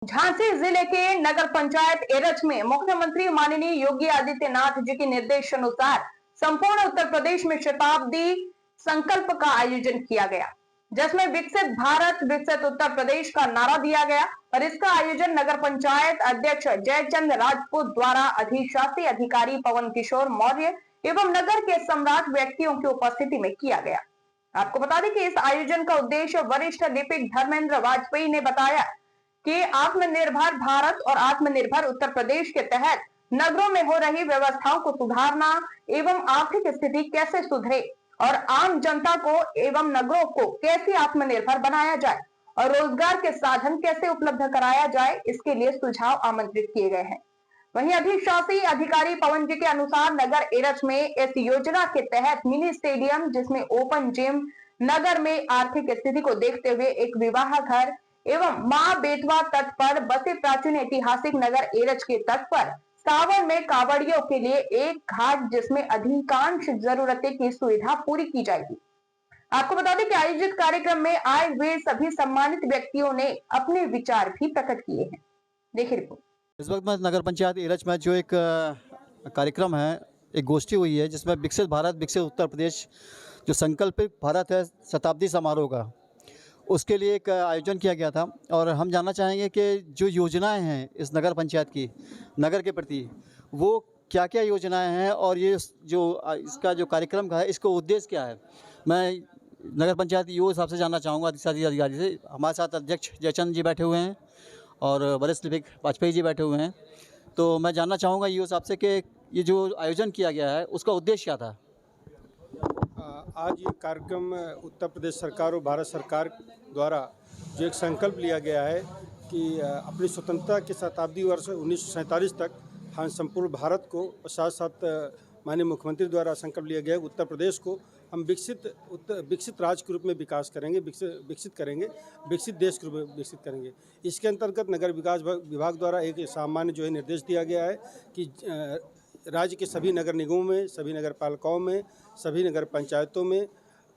झांसी जिले के नगर पंचायत एरच में मुख्यमंत्री माननीय योगी आदित्यनाथ जी के निर्देशानुसार संपूर्ण उत्तर प्रदेश में शताब्दी संकल्प का आयोजन किया गया, जिसमें विकसित भारत विकसित उत्तर प्रदेश का नारा दिया गया और इसका आयोजन नगर पंचायत अध्यक्ष जयचंद राजपूत द्वारा अधिशासी अधिकारी पवन किशोर मौर्य एवं नगर के सम्राट व्यक्तियों की उपस्थिति में किया गया। आपको बता दें कि इस आयोजन का उद्देश्य वरिष्ठ लिपिक धर्मेंद्र वाजपेयी ने बताया कि आत्मनिर्भर भारत और आत्मनिर्भर उत्तर प्रदेश के तहत नगरों में हो रही व्यवस्थाओं को सुधारना एवं आर्थिक स्थिति कैसे सुधरे और आम जनता को एवं नगरों को कैसे आत्मनिर्भर बनाया जाए और रोजगार के साधन कैसे उपलब्ध कराया जाए, इसके लिए सुझाव आमंत्रित किए गए हैं। वहीं अधिशासी अधिकारी पवन जी के अनुसार नगर एरच में इस योजना के तहत मिनी स्टेडियम, जिसमें ओपन जिम, नगर में आर्थिक स्थिति को देखते हुए एक विवाह घर एवं मां बेतवा तट पर बसे प्राचीन ऐतिहासिक नगर एरच के तट पर सावन में कांवड़ियों के लिए एक घाट, जिसमें अधिकांश जरूरतें की सुविधा पूरी की जाएगी। आपको बता दें कि आयोजित कार्यक्रम में आए हुए सभी सम्मानित व्यक्तियों ने अपने विचार भी प्रकट किए हैं। देखिए रिपोर्ट। इस वक्त मैं नगर पंचायत एरच में जो एक कार्यक्रम है, एक गोष्ठी हुई है जिसमें विकसित भारत विकसित उत्तर प्रदेश जो संकल्पित भारत है शताब्दी समारोह का, उसके लिए एक आयोजन किया गया था। और हम जानना चाहेंगे कि जो योजनाएं हैं इस नगर पंचायत की नगर के प्रति, वो क्या क्या योजनाएं हैं और ये जो इसका जो कार्यक्रम का है इसका उद्देश्य क्या है। मैं नगर पंचायत ईओ साहब से जानना चाहूँगा, अधिशासी अधिकारी से। हमारे साथ अध्यक्ष जयचंद जी बैठे हुए हैं और वरिष्ठ लिपिक वाजपेयी जी बैठे हुए हैं। तो मैं जानना चाहूँगा ईओ साहब से कि ये जो आयोजन किया गया है उसका उद्देश्य क्या था। आज ये कार्यक्रम उत्तर प्रदेश सरकार और भारत सरकार द्वारा जो एक संकल्प लिया गया है कि अपनी स्वतंत्रता के शताब्दी वर्ष 1947 तक हम संपूर्ण भारत को और साथ साथ माननीय मुख्यमंत्री द्वारा संकल्प लिया गया है उत्तर प्रदेश को हम विकसित राज्य के रूप में विकास करेंगे, विकसित करेंगे, विकसित देश के रूप में विकसित करेंगे। इसके अंतर्गत नगर विकास विभाग द्वारा एक सामान्य जो है निर्देश दिया गया है कि राज्य के सभी नगर निगमों में, सभी नगर पालिकाओं में, सभी नगर पंचायतों में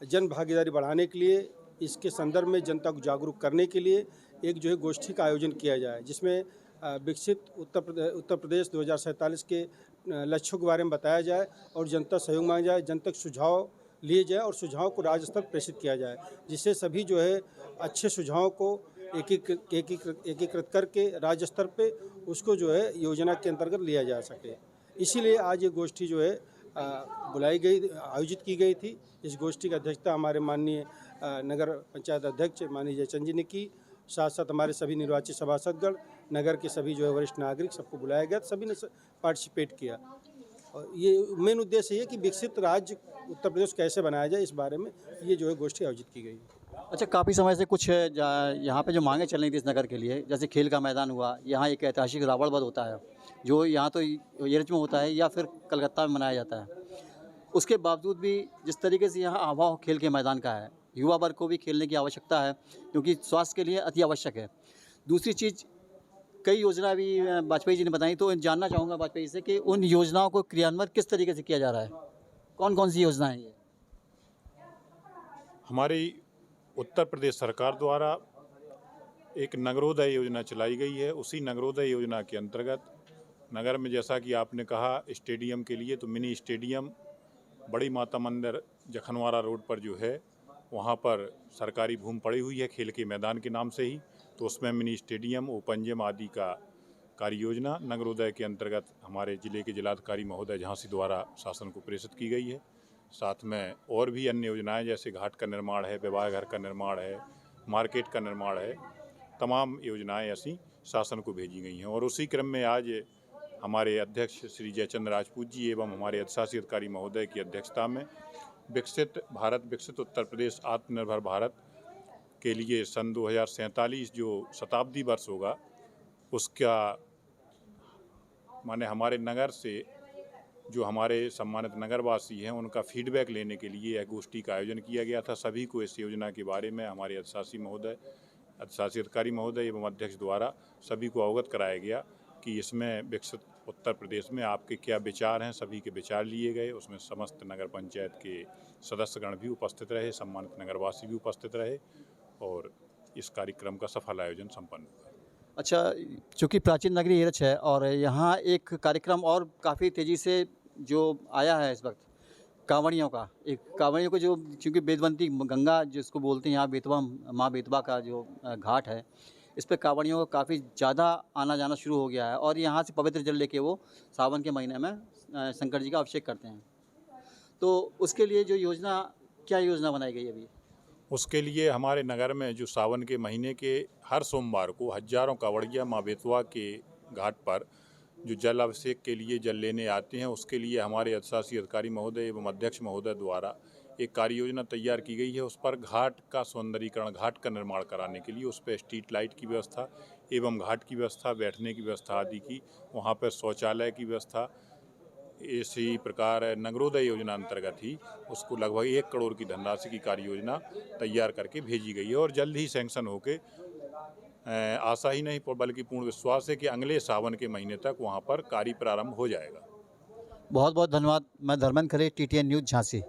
जन भागीदारी बढ़ाने के लिए, इसके संदर्भ में जनता को जागरूक करने के लिए एक जो है गोष्ठी का आयोजन किया जाए, जिसमें विकसित उत्तर प्रदेश 2047 के लक्ष्यों के बारे में बताया जाए और जनता सहयोग मांगा जाए, जन तक सुझाव लिए जाए और सुझाव को राज्य स्तर प्रेषित किया जाए, जिससे सभी जो है अच्छे सुझाव को एकीकृत करके राज्य स्तर पे उसको जो है योजना के अंतर्गत लिया जा सके। इसीलिए आज ये गोष्ठी जो है बुलाई गई, आयोजित की गई थी। इस गोष्ठी की अध्यक्षता हमारे माननीय नगर पंचायत अध्यक्ष माननीय जयचंद जी ने की। साथ साथ हमारे सभी निर्वाचित सभासदगण, नगर के सभी जो है वरिष्ठ नागरिक, सबको बुलाया गया, सभी ने पार्टिसिपेट किया। और ये मेन उद्देश्य ये कि विकसित राज्य उत्तर प्रदेश कैसे बनाया जाए, इस बारे में ये जो है गोष्ठी आयोजित की गई। अच्छा, काफ़ी समय से कुछ यहाँ पे जो मांगे चल रही थी इस नगर के लिए, जैसे खेल का मैदान हुआ, यहाँ एक ऐतिहासिक रावण वध होता है जो यहाँ तो एरच में होता है या फिर कलकत्ता में मनाया जाता है। उसके बावजूद भी जिस तरीके से यहाँ अभाव खेल के मैदान का है, युवा वर्ग को भी खेलने की आवश्यकता है क्योंकि स्वास्थ्य के लिए अति आवश्यक है। दूसरी चीज़, कई योजना भी वाजपेयी जी ने बताई, तो जानना चाहूँगा वाजपेयी से कि उन योजनाओं को क्रियान्वित किस तरीके से किया जा रहा है, कौन कौन सी योजनाएं हैं ये। हमारी उत्तर प्रदेश सरकार द्वारा एक नगरोदय योजना चलाई गई है। उसी नगरोदय योजना के अंतर्गत नगर में, जैसा कि आपने कहा, स्टेडियम के लिए तो मिनी स्टेडियम बड़ी माता मंदिर जखनवारा रोड पर जो है वहाँ पर सरकारी भूमि पड़ी हुई है खेल के मैदान के नाम से ही, तो उसमें मिनी स्टेडियम, ओपन जिम आदि का कार्य योजना नगरोदय के अंतर्गत हमारे ज़िले के जिलाधिकारी महोदय झांसी द्वारा शासन को प्रेषित की गई है। साथ में और भी अन्य योजनाएं जैसे घाट का निर्माण है, विवाह घर का निर्माण है, मार्केट का निर्माण है, तमाम योजनाएं ऐसी शासन को भेजी गई हैं। और उसी क्रम में आज हमारे अध्यक्ष श्री जयचंद राजपूत जी एवं हमारे अधिशासी अधिकारी महोदय की अध्यक्षता में विकसित भारत विकसित उत्तर प्रदेश आत्मनिर्भर भारत के लिए सन 2047 जो शताब्दी वर्ष होगा, उसका माने हमारे नगर से जो हमारे सम्मानित नगरवासी हैं उनका फीडबैक लेने के लिए यह गोष्ठी का आयोजन किया गया था। सभी को इस योजना के बारे में हमारे अधिशासी महोदय, अधिशासी अधिकारी महोदय एवं अध्यक्ष द्वारा सभी को अवगत कराया गया कि इसमें विकसित उत्तर प्रदेश में आपके क्या विचार हैं। सभी के विचार लिए गए, उसमें समस्त नगर पंचायत के सदस्यगण भी उपस्थित रहे, सम्मानित नगरवासी भी उपस्थित रहे और इस कार्यक्रम का सफल आयोजन संपन्न हुआ। अच्छा, चूँकि प्राचीन नगरी एरच है और यहाँ एक कार्यक्रम और काफ़ी तेज़ी से जो आया है इस वक्त, कांवड़ियों का, एक कांवड़ियों को जो, चूँकि बेतवंती गंगा जिसको बोलते हैं यहाँ, बेतवा माँ बेतवा का जो घाट है, इस पे कांवड़ियों का काफ़ी ज़्यादा आना जाना शुरू हो गया है और यहाँ से पवित्र जल लेके वो सावन के महीने में शंकर जी का अभिषेक करते हैं। तो उसके लिए जो योजना, क्या योजना बनाई गई है अभी? उसके लिए हमारे नगर में जो सावन के महीने के हर सोमवार को हजारों कांवड़िया माँ बेतवा के घाट पर जो जल अभिषेक के लिए जल लेने आते हैं, उसके लिए हमारे अधिशासी अधिकारी महोदय एवं अध्यक्ष महोदय द्वारा एक कार्य योजना तैयार की गई है। उस पर घाट का सौंदर्यीकरण, घाट का निर्माण कराने के लिए उस पर स्ट्रीट लाइट की व्यवस्था एवं घाट की व्यवस्था, बैठने की व्यवस्था आदि की, वहाँ पर शौचालय की व्यवस्था, इसी प्रकार नगरोदय योजना अंतर्गत ही उसको लगभग 1 करोड़ की धनराशि की कार्य योजना तैयार करके भेजी गई है और जल्द ही सैंक्शन होके आशा ही नहीं बल्कि पूर्ण विश्वास है कि अगले सावन के महीने तक वहाँ पर कार्य प्रारंभ हो जाएगा। बहुत बहुत धन्यवाद। मैं धर्मेंद्र खरे, TTN न्यूज़ झांसी।